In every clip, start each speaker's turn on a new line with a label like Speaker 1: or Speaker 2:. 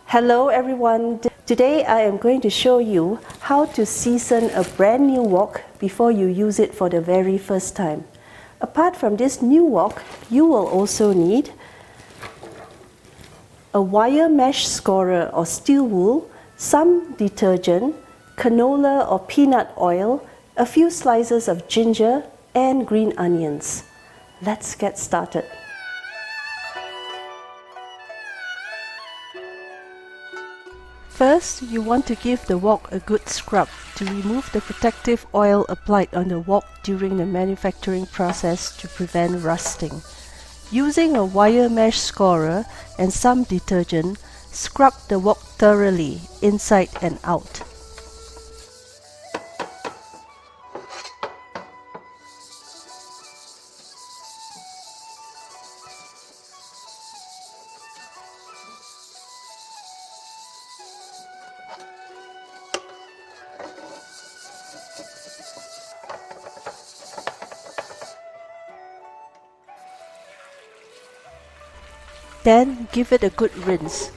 Speaker 1: Hello everyone, today I am going to show you how to season a brand new wok before you use it for the very first time. Apart from this new wok, you will also need a wire mesh scorer or steel wool, some detergent, canola or peanut oil, a few slices of ginger and green onions. Let's get started. First, you want to give the wok a good scrub to remove the protective oil applied on the wok during the manufacturing process to prevent rusting. Using a wire mesh scorer and some detergent, scrub the wok thoroughly, inside and out. Then give it a good rinse.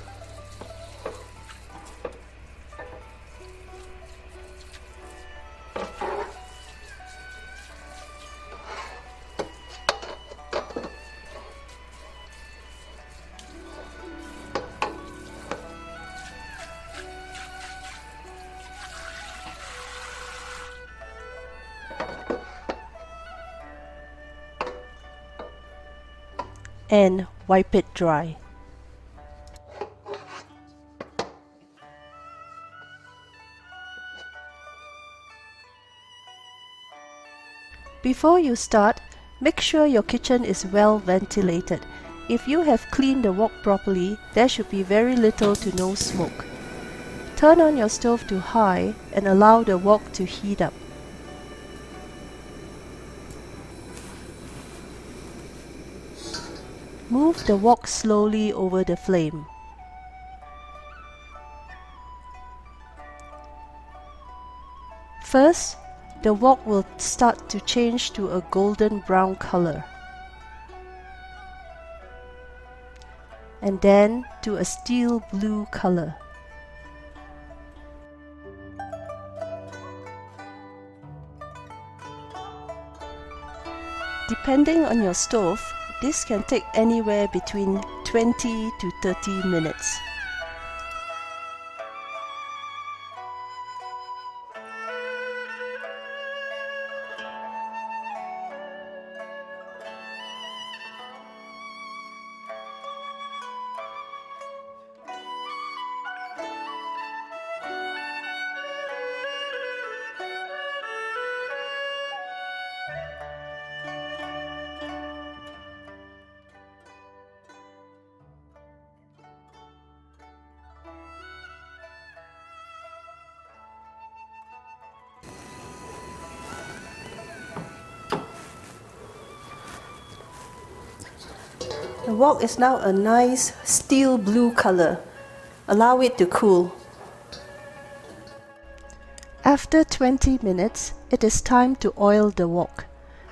Speaker 1: And wipe it dry. Before you start, make sure your kitchen is well ventilated. If you have cleaned the wok properly, there should be very little to no smoke. Turn on your stove to high and allow the wok to heat up. Move the wok slowly over the flame. First, the wok will start to change to a golden brown color, and then to a steel blue color. Depending on your stove, this can take anywhere between 20 to 30 minutes. The wok is now a nice steel blue color. Allow it to cool. After 20 minutes, it is time to oil the wok.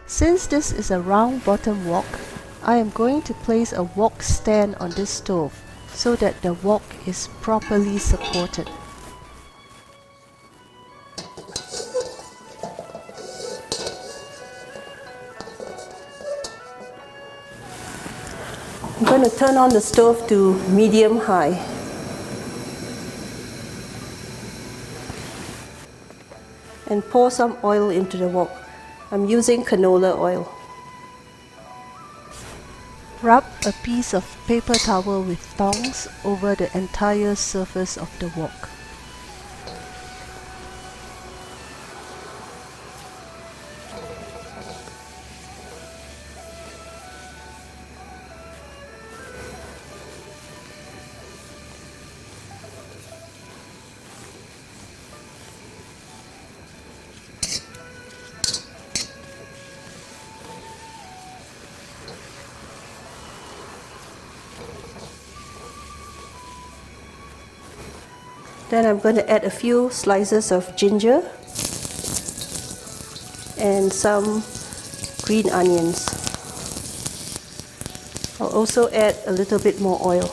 Speaker 1: Since this is a round bottom wok, I am going to place a wok stand on this stove so that the wok is properly supported. I'm going to turn on the stove to medium-high. And pour some oil into the wok. I'm using canola oil. Rub a piece of paper towel with tongs over the entire surface of the wok. Then I'm going to add a few slices of ginger and some green onions. I'll also add a little bit more oil.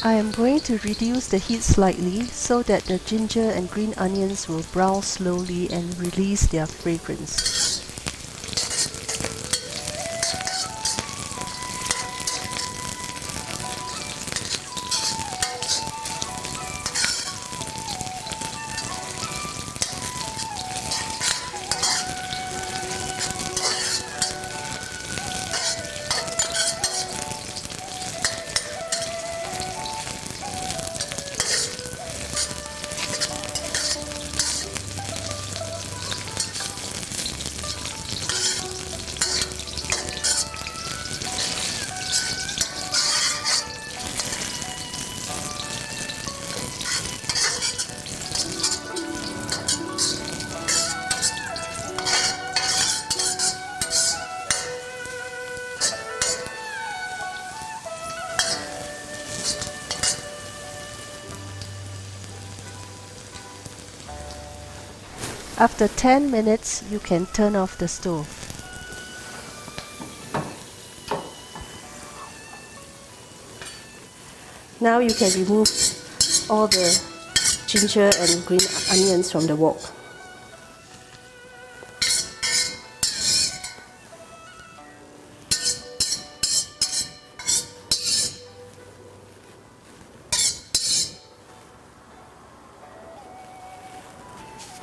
Speaker 1: I am going to reduce the heat slightly so that the ginger and green onions will brown slowly and release their fragrance. After 10 minutes, you can turn off the stove. Now you can remove all the ginger and green onions from the wok.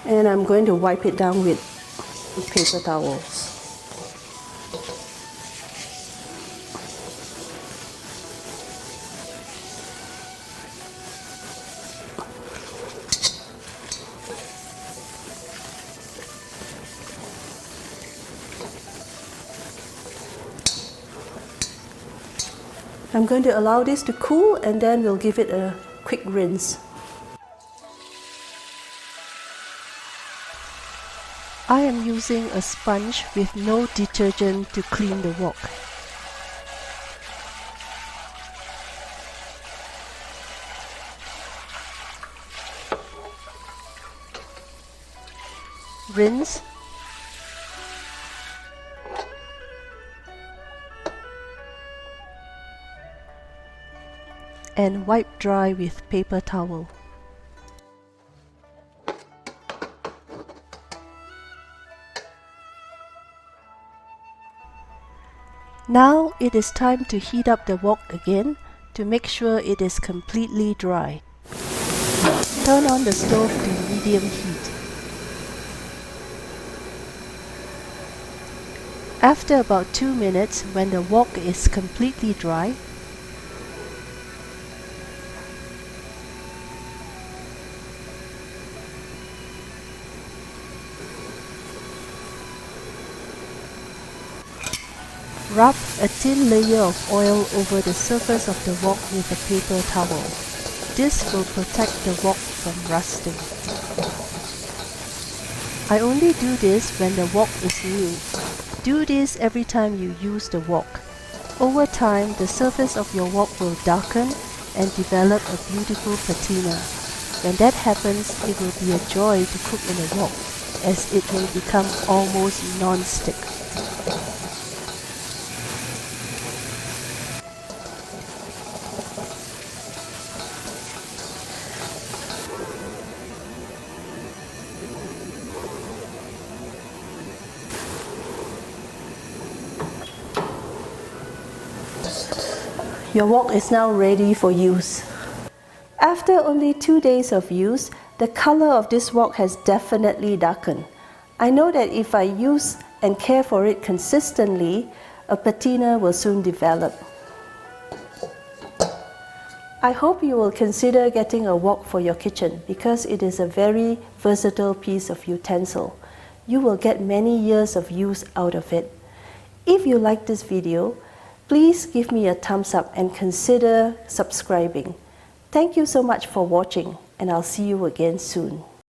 Speaker 1: And I'm going to wipe it down with paper towels. I'm going to allow this to cool and then we'll give it a quick rinse. I am using a sponge with no detergent to clean the wok. Rinse. And wipe dry with paper towel. Now it is time to heat up the wok again to make sure it is completely dry. Turn on the stove to medium heat. After about 2 minutes, when the wok is completely dry, rub a thin layer of oil over the surface of the wok with a paper towel. This will protect the wok from rusting. I only do this when the wok is new. Do this every time you use the wok. Over time, the surface of your wok will darken and develop a beautiful patina. When that happens, it will be a joy to cook in a wok, as it will become almost non-stick. Your wok is now ready for use. After only 2 days of use, the color of this wok has definitely darkened. I know that if I use and care for it consistently, a patina will soon develop. I hope you will consider getting a wok for your kitchen because it is a very versatile piece of utensil. You will get many years of use out of it. If you like this video, please give me a thumbs up and consider subscribing. Thank you so much for watching, and I'll see you again soon.